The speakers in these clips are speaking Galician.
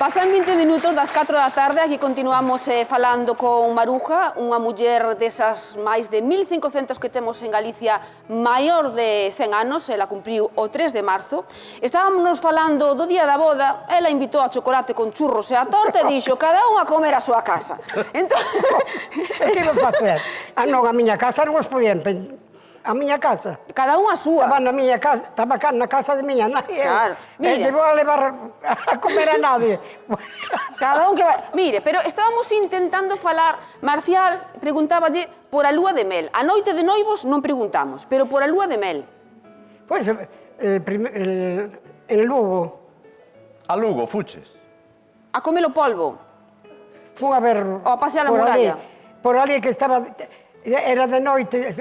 Pasan 20 minutos das 4 da tarde, aquí continuamos falando con Maruja, unha muller desas máis de 1.500 que temos en Galicia, maior de 100 anos, ela cumpriu o 3 de marzo. Estábamos falando do día da boda, ela invitou a chocolate con churros e a torta e dixo, cada un a comer a súa casa. Entón... Que iba facer? Non, a miña casa non os podían... A miña casa. Cada un a súa. Estaba na miña casa, estaba na casa de miña nai. Claro, mira. E vou a levar a comer a nadie. Cada un que vai... Mire, pero estábamos intentando falar... Marcial preguntáballe por a lúa de mel. A noite de noivos non preguntamos, pero por a lúa de mel. Pois, en Lugo. A Lugo, fuches? A comer o polvo. Fui a ver... O a pasear a muralla. Por ali que estaba... Era de noite...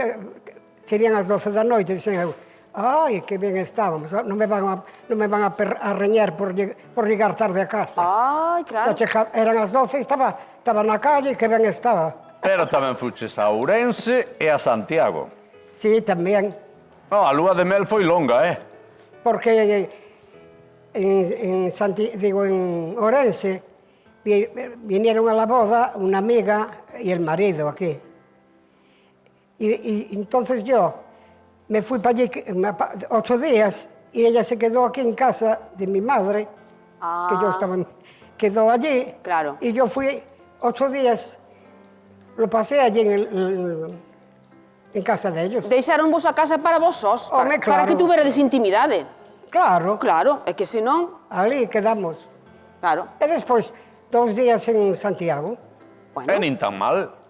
Serían as 12 da noite, dixen eu, ai, que ben estábamos, non me van a reñer por llegar tarde a casa. Ai, claro. Eran as 12 e estaba na calle, que ben estaba. Pero tamén fuches a Ourense e a Santiago. Sí, tamén. No, a lúa de mel foi longa, Porque en Ourense vinieron a la boda una amiga y el marido aquí. Y entonces yo me fui para allí 8 días y ella se quedó aquí en casa de mi madre, que yo estaba, quedó allí. Claro. Y yo fui 8 días, lo pasé allí en casa de ellos. Deixaron vos a casa para vos sós, Home, para claro. que tuverades intimidade. Claro. Claro, é que senón... Ali quedamos. Claro. E despois 2 días en Santiago. Bueno, nin tan mal.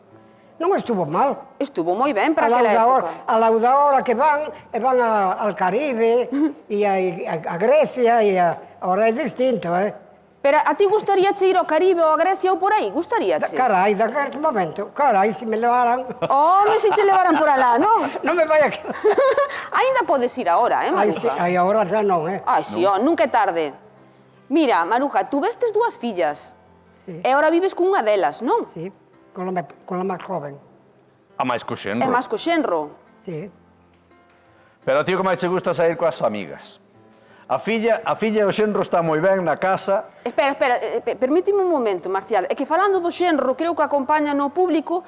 Non estuvo mal. estuvo moi ben para aquela época. A la hora que van al Caribe e a Grecia e ahora é distinto, Pero a ti gustaríache ir ao Caribe ou a Grecia ou por aí? Gustaríache? Carai, daquele momento, carai, se me levaran... Home, se che levaran por alá, non? Non me vai a quedar. Ainda podes ir agora, Maruja? Ai, agora xa non, Ai, si, nunca é tarde. Mira, Maruja, tú vestes 2 fillas. Sí. E agora vives cunha delas, non? Sí, con la máis joven. A máis co xenro. É máis co xenro. Sí. Pero a ti o que máis te gusta sair coas amigas. A filla e o xenro está moi ben na casa. Espera, permíteme un momento, Marcial. É que falando do xenro, creo que acompaña no público,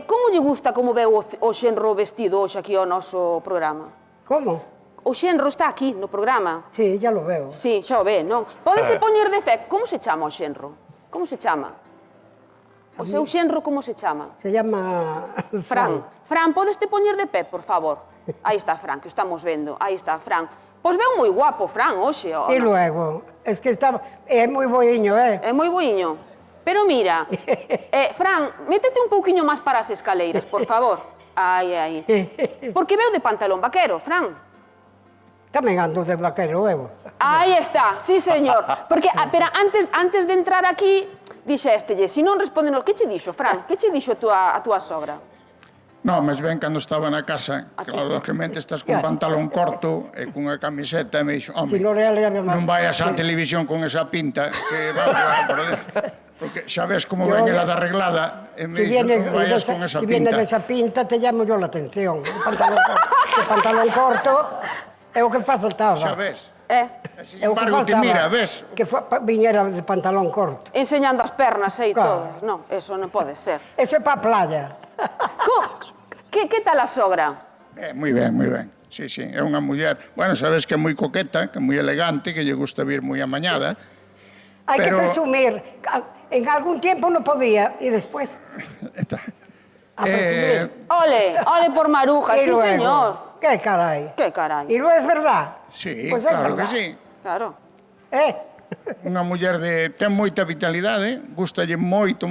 como lle gusta como veu o xenro vestido hoxe aquí ao noso programa? Como? O xenro está aquí no programa. Sí, ya lo veo. Sí, xa o ve, non? Pódese poñer de fe. Como se chama o xenro? Como se chama? O seu xenro como se chama? Se llama... Fran. Fran, podeste poñer de pé, por favor? Aí está Fran, que estamos vendo. Aí está Fran. Pois veu moi guapo, Fran, hoxe. E luego, es que é moi boiño, É moi boiño. Pero mira, Fran, métete un pouquiño máis para as escaleiras, por favor. Aí. Porque veu de pantalón vaquero, Fran. Tamén ando de vaquero, eu. Aí está, sí, señor. Porque, pero antes de entrar aquí, dixéstelle, se non respondenos, que che dixo, Fran? Que che dixo a túa sogra? No, máis ben, cando estaba na casa, claro, lógicamente estás con pantalón corto e cunha camiseta, e me dixo, home, non vayas á televisión con esa pinta, que porque xa ves como ven ela de arreglada, e me dixo, non vayas con esa pinta. Si viene desa pinta, te llamo yo la atención. O pantalón corto é o que faltaba. Xa ves. Sin É o que embargo, te faltaba, mira, ves? que viñera de pantalón corto. Enseñando as pernas e todo. Claro. Non, eso non pode ser. Eso é pa playa. Que tal a sogra? Moi ben, moi ben. Sí, é unha muller, bueno, sabes que é moi coqueta, que é moi elegante, que lle gusta vir moi amañada. Hai que presumir. En algún tiempo non podía, e despois... A presumir. Ole por Maruja, sí, señor. Que carai. Que carai. E non é verdad? Sí, Pois claro que verdad. sí. Claro. Unha muller ten moita vitalidade, gustalle moito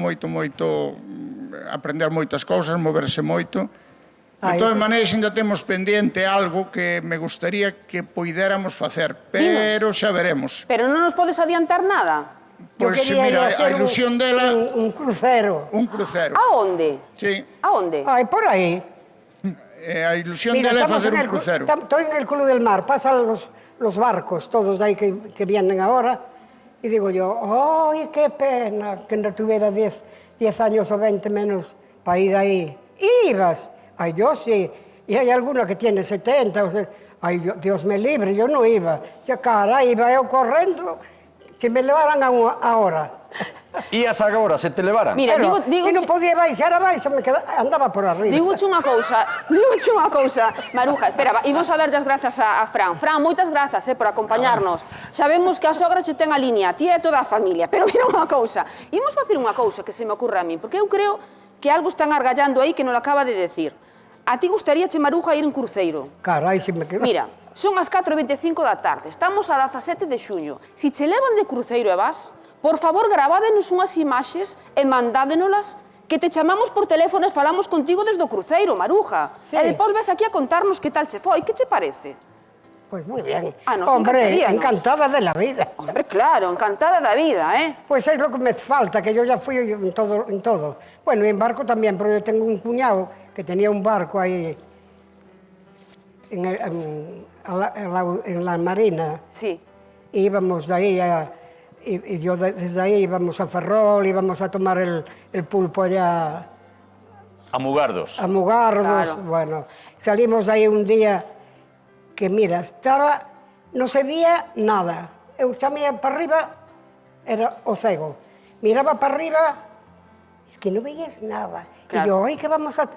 aprender moitas cousas, moverse moito. De todas maneiras, ainda temos pendiente algo que me gustaría que poidéramos facer, pero xa veremos. Pero non nos podes adiantar nada? Pois, mira, a ilusión dela... Un crucero. Un crucero. Aonde? Sí. Aonde? Ai, por aí. A ilusión dela é facer un crucero. Estoy en el Club del Mar, pasan los barcos, todos aí que vienen ahora, y digo yo, ¡ay, qué pena que no tuviera 10 años o 20 menos para ir ahí! ¡Ibas! Ay, yo sí. Y hay alguno que tiene 70, o sea, ay, Dios me libre, yo no iba. Ya, cara, iba yo corriendo, Se me levaran ahora. Ías agora, se te levaran? Mira, Pero, se non podía baixar abaixo, andaba por arriba. Dígoche unha cousa, Maruja, espera, imos a darlle as grazas a Fran. Fran, moitas grazas por acompañarnos. Sabemos que a sogra che ten a línea, a ti e toda a familia, pero mira unha cousa. Imos facer unha cousa que se me ocurre a min, porque eu creo que algo están argallando aí que non lo acaba de decir. A ti gustaríache, Maruja, ir en cruceiro? Carai, se me queda... Mira, son as 4:25 da tarde, estamos a 17 de xuño. Si che levan de cruceiro e vas, por favor, gravádenos unhas imaxes e mandádenolas que te chamamos por teléfono e falamos contigo desde o cruceiro, Maruja. Sí. E depois ves aquí a contarnos que tal che foi. Que che parece? Pues muy bien. Hombre, encantada de la vida. Hombre, claro, encantada da vida, ¿eh? Pues es lo que me falta, que yo ya fui en todo. Bueno, en barco también, pero yo tengo un cuñado que tenía un barco ahí en la marina. Sí. Y íbamos de ahí y yo desde ahí íbamos a Ferrol, íbamos a tomar el pulpo allá. A Mugardos. A Mugardos, claro. Bueno. Salimos de ahí un día que, mira, no se veía nada. Eu chamía para arriba, era o cego. Miraba para arriba, es que no veías nada. Claro. Y yo, ay, ¿qué vamos a...?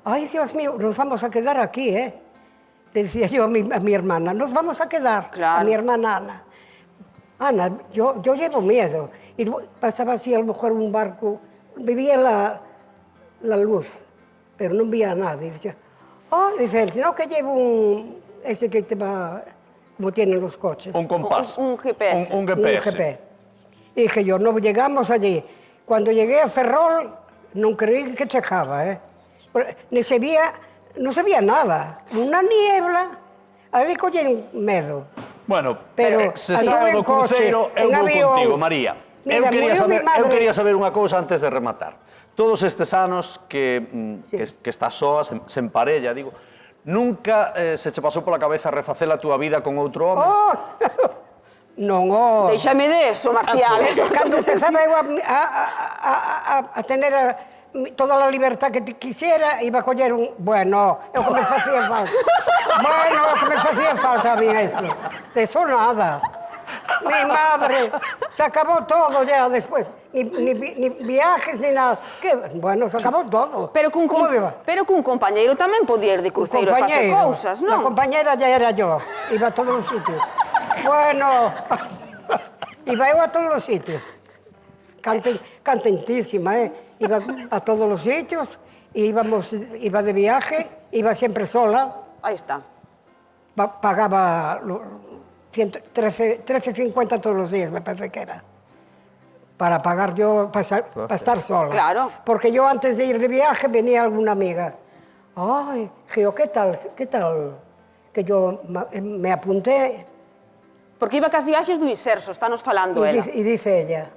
Ay, Dios mío, nos vamos a quedar aquí, ¿eh? Le decía yo a mi hermana, nos vamos a quedar, claro. A mi hermana Ana. Ana, yo llevo miedo. Y pasaba así a lo mejor un barco, veía la luz, pero no veía nada. Y decía, dice él, no que llevo ese que te va, como tienen los coches. Un compás. Un GPS. Un GPS. Un GPS. Y dije yo, no llegamos allí. Cuando llegué a Ferrol, no creí que checaba, ¿eh? No se veía nada. Una niebla, ali collen medo. Bueno, pero se sabe do cruceiro, eu vou contigo, María. Mira, eu quería saber unha cousa antes de rematar. Todos estes anos que estás soa, sen parella, digo, nunca se che pasou pola cabeza refacer a túa vida con outro home? Non, Déixame de eso, Marcial. Cando empezaba eu a tener toda a libertad que quisiera, iba a coller un... Bueno, é o que me facía falta. Bueno, é o que me facía falta a mí eso. De eso nada. Mi madre, se acabó todo ya después. Ni viajes, ni nada. Bueno, se acabó todo. Pero cun compañeiro tamén podía ir de cruceiro e facer cousas, non? La compañera ya era yo. Iba a todos os sitios. Bueno, iba eu a todos os sitios. Contentísima, ¿eh? Iba a todos los sitios, iba de viaje, iba siempre sola. Ahí está. Pagaba 13,50 todos los días, me parece que era. Para pagar yo, para estar sola. Claro. Porque yo antes de ir de viaje venía alguna amiga. Ay, Gio, ¿qué tal? Que yo me apunté. Porque iba cas viaxes do Iserso, estános falando ela. Y dice ella,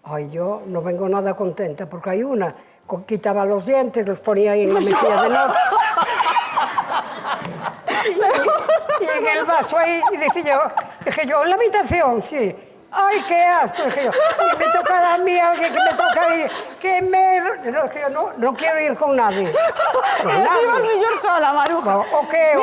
ay, yo no vengo nada contenta, porque hay una que quitaba los dientes, los ponía ahí en la mesilla de noche. Y en el vaso ahí, y dije yo, en la habitación, sí. Ay, qué asco, dije yo. Y me toca a mí alguien que me toca ir, que me... No, no quiero ir con nadie. Con nadie. Si vas mellor sola, Maruja. O qué,